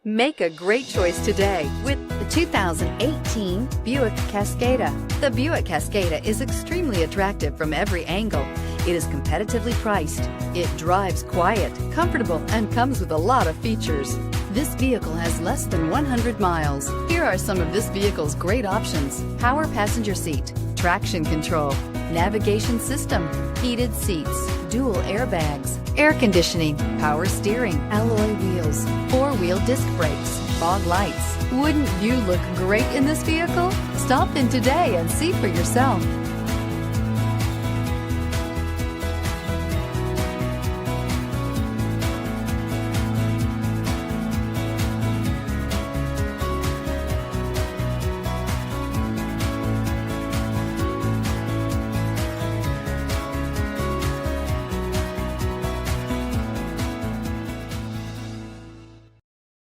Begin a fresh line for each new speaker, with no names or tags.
Make a great choice today with the 2018 Buick Cascada. The Buick Cascada is extremely attractive from every angle. It is competitively priced. It drives quiet, comfortable, and comes with a lot of features. This vehicle has less than 100 miles. Here are some of this vehicle's great options: power passenger seat, traction control, navigation system, heated seats, dual airbags, air conditioning, power steering, alloy wheels, four-wheel disc brakes, fog lights. Wouldn't you look great in this vehicle? Stop in today and see for yourself.